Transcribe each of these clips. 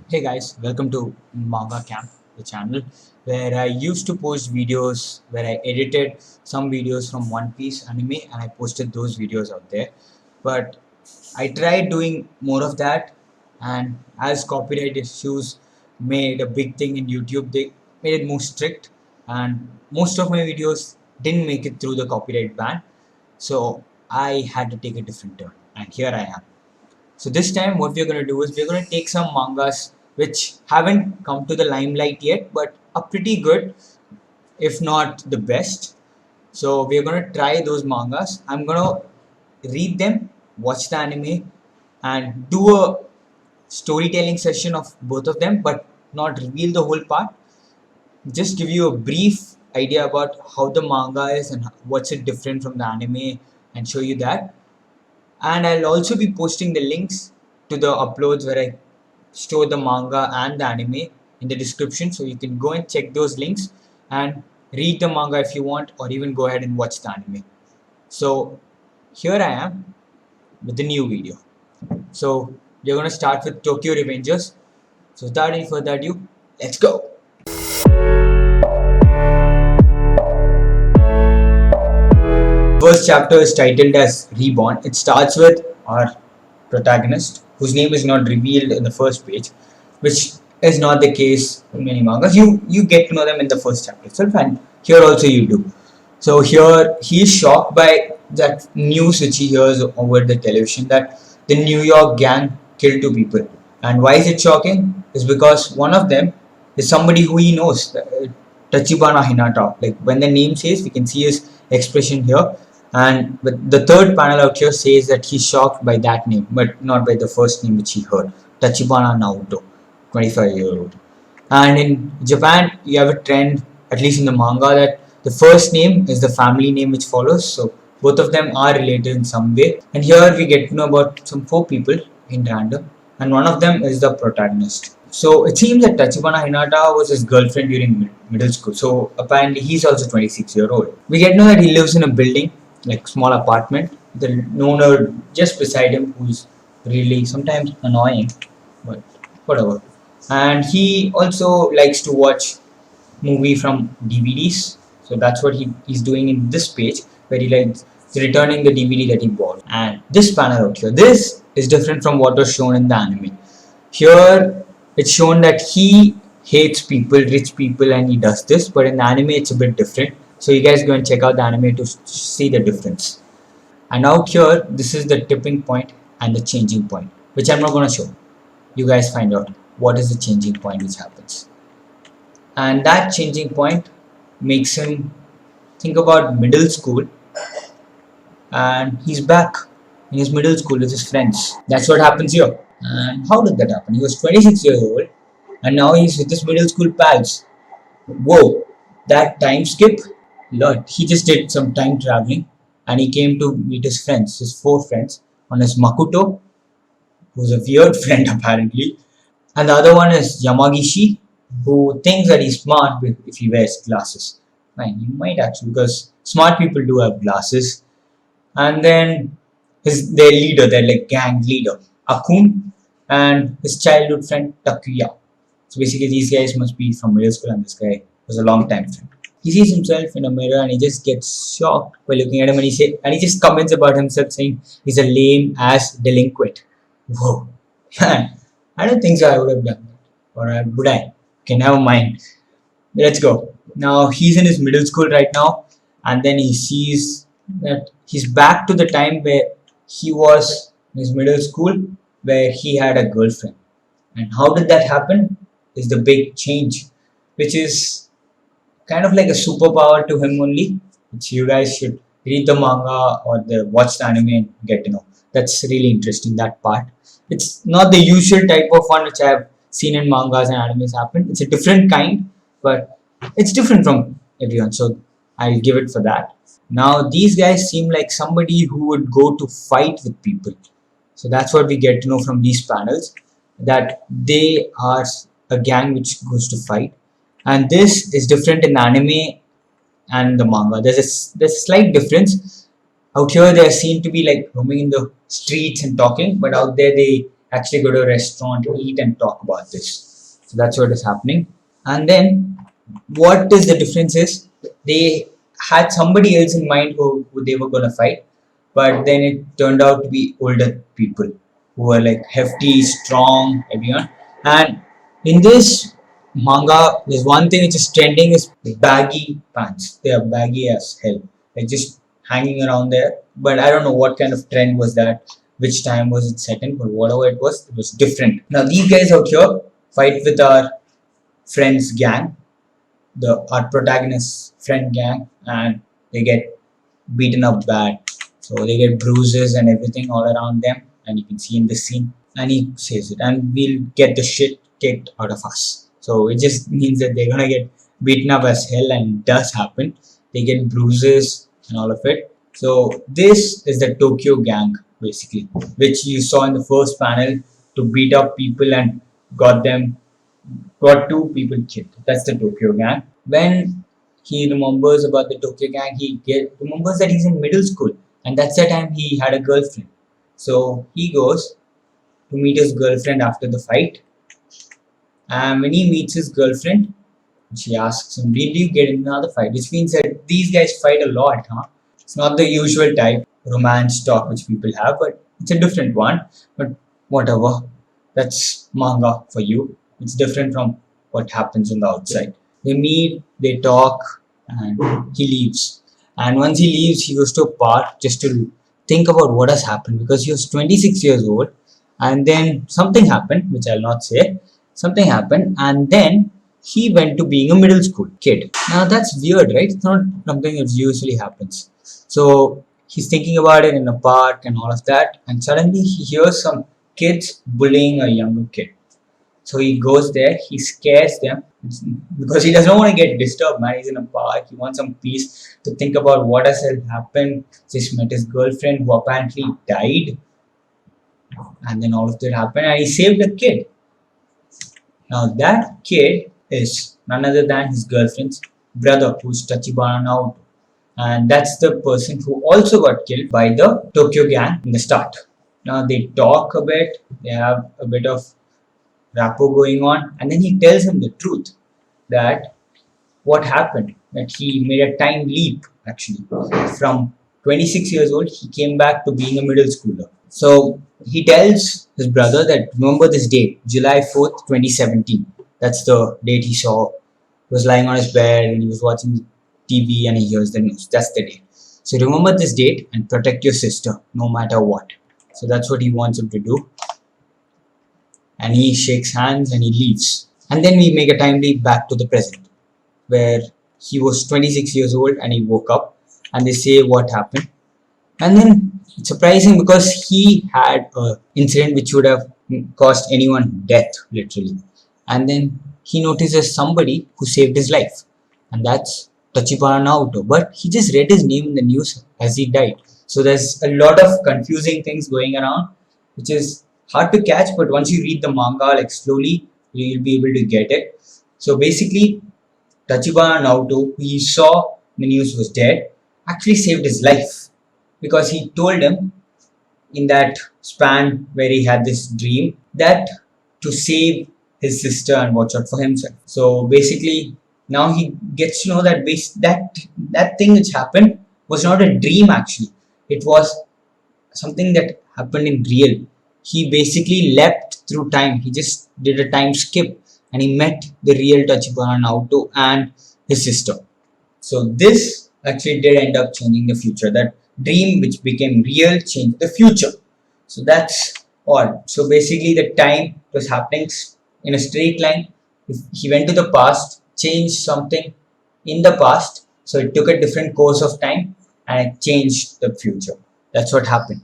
Hey guys, welcome to Manga Camp, the channel where I used to post videos where I edited some videos from One Piece anime and I posted those videos out there. But I tried doing more of that, and as copyright issues made a big thing in YouTube, they made it more strict, and most of my videos didn't make it through the copyright ban. So I had to take a different turn, and here I am. So this time what we're going to do is we're going to take some mangas which haven't come to the limelight yet but are pretty good, if not the best. So we're going to try those mangas. I'm going to read them, watch the anime, and do a storytelling session of both of them, but not reveal the whole part. Just give you a brief idea about how the manga is and what's it different from the anime, and show you that. And I'll also be posting the links to the uploads where I store the manga and the anime in the description, so you can go and check those links and read the manga if you want, or even go ahead and watch the anime. So here I am with the new video. So we're going to start with Tokyo Revengers. So without any further ado, let's go. First chapter is titled as Reborn. It starts with our protagonist, whose name is not revealed in the first page, which is not the case in many mangas. You get to know them in the first chapter itself, and here also you do. So here he is shocked by that news which he hears over the television that the New York gang killed two people. And why is it shocking? Is because one of them is somebody who he knows, Tachibana Hinata. Like when the name says, we can see his expression here. And but the third panel out here says that he's shocked by that name, but not by the first name which he heard, Tachibana Naoto, 25-year-old. And in Japan, you have a trend, at least in the manga, that the first name is the family name which follows. So both of them are related in some way. And here we get to know about some four people in random, and one of them is the protagonist. So it seems that Tachibana Hinata was his girlfriend during middle school. So apparently he's also 26-year-old. We get to know that he lives in a building, like small apartment. The owner just beside him, who's really sometimes annoying, but whatever. And he also likes to watch movie from DVDs. So that's what he's doing in this page, where he likes returning the DVD that he bought. And this panel out here, this is different from what was shown in the anime. Here it's shown that he hates people, rich people, and he does this, but in the anime it's a bit different. So you guys go and check out the anime to see the difference. And out here, this is the tipping point and the changing point, which I'm not going to show. You guys find out what is the changing point which happens. And that changing point makes him think about middle school, and he's back in his middle school with his friends. That's what happens here. And how did that happen? He was 26 years old and now he's with his middle school pals. Whoa, that time skip? Lord, he just did some time traveling and he came to meet his friends, his four friends, on his Makoto, who's a weird friend apparently. And the other one is Yamagishi, who thinks that he's smart if he wears glasses. Man, he might actually, because smart people do have glasses. And then their leader, their like gang leader, Akun, and his childhood friend Takuya. So basically, these guys must be from middle school, and this guy was a long time friend. He sees himself in a mirror and he just gets shocked by looking at him, and he just comments about himself saying he's a lame ass delinquent. Whoa, man, I don't think so. I would have done that, or would I? Okay, never mind. Let's go. Now he's in his middle school right now, and then he sees that he's back to the time where he was in his middle school, where he had a girlfriend. And how did that happen? Is the big change, which is kind of like a superpower to him only, which you guys should read the manga or watch the anime and get to know. That's really interesting, that part. It's not the usual type of fun which I have seen in mangas and animes happen. It's a different kind, but it's different from everyone. So I'll give it for that. Now these guys seem like somebody who would go to fight with people. So that's what we get to know from these panels, that they are a gang which goes to fight. And this is different in the anime and the manga. There's a slight difference. Out here they are seen to be like roaming in the streets and talking, but out there they actually go to a restaurant, eat, and talk about this. So that's what is happening. And then what is the difference is they had somebody else in mind who they were gonna fight, but then it turned out to be older people who were like hefty, strong, everyone. And in this manga, there's one thing which is trending is baggy pants. They are baggy as hell, like just hanging around there. But I don't know what kind of trend was that, which time was it set in, but whatever it was different. Now these guys out here fight with our friends gang, the our protagonist's friend gang, and they get beaten up bad. So they get bruises and everything all around them, and you can see in this scene. And he says it, and we'll get the shit kicked out of us. So it just means that they're gonna get beaten up as hell, and it does happen. They get bruises and all of it. So this is the Tokyo gang, basically, which you saw in the first panel to beat up people and got them got two people killed. That's the Tokyo gang. When he remembers about the Tokyo gang, remembers that he's in middle school, and that's the time he had a girlfriend. So he goes to meet his girlfriend after the fight, and when he meets his girlfriend, she asks him, "Did you get in another fight?" Which means that these guys fight a lot, huh? It's not the usual type romance talk which people have, but it's a different one. But whatever, that's manga for you. It's different from what happens on the outside. They meet, they talk, and he leaves. And once he leaves, he goes to a park just to think about what has happened, because he was 26 years old, and then something happened, which I'll not say. Something happened, and then he went to being a middle school kid. Now that's weird, right? It's not something that usually happens. So he's thinking about it in a park and all of that, and suddenly he hears some kids bullying a younger kid. So he goes there, he scares them because he doesn't want to get disturbed, man. He's in a park, he wants some peace to think about what has happened. Just met his girlfriend who apparently died, and then all of that happened, and he saved a kid. Now that kid is none other than his girlfriend's brother, who's Tachibana Naoto. And that's the person who also got killed by the Tokyo gang in the start. Now they talk a bit, they have a bit of rapport going on, and then he tells him the truth that what happened, that he made a time leap actually. From 26 years old, he came back to being a middle schooler. So he tells his brother that remember this date, July 4th, 2017. That's the date he saw. He was lying on his bed and he was watching TV and he hears the news. That's the date. So remember this date and protect your sister no matter what. So that's what he wants him to do. And he shakes hands and he leaves. And then we make a time leap back to the present, where he was 26 years old and he woke up, and they say what happened. And then it's surprising because he had an incident which would have caused anyone death, literally. And then he notices somebody who saved his life, and that's Tachibana Naoto. But he just read his name in the news as he died. So there's a lot of confusing things going around, which is hard to catch, but once you read the manga like slowly, you'll be able to get it. So basically, Tachibana Naoto, who he saw in the news was dead, actually saved his life, because he told him in that span where he had this dream that to save his sister and watch out for himself. So basically, now he gets to know that that thing which happened was not a dream actually. It was something that happened in real. He basically leapt through time. He just did a time skip and he met the real Tachibana Naoto and his sister. So this actually did end up changing the future. That dream which became real changed the future. So that's all. So basically the time was happening in a straight line. If he went to the past, changed something in the past, so it took a different course of time and it changed the future. That's what happened.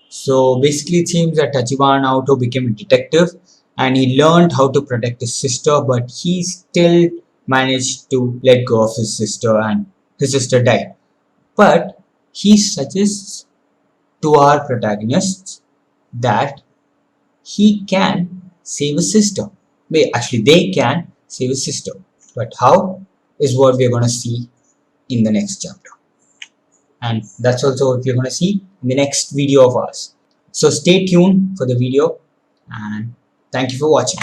So basically it seems that Tachibana Naoto became a detective and he learned how to protect his sister, but he still managed to let go of his sister and his sister died. But he suggests to our protagonists that he can save his sister. Wait, actually they can save his sister. But how is what we're going to see in the next chapter. And that's also what we're going to see in the next video of ours. So stay tuned for the video. And thank you for watching.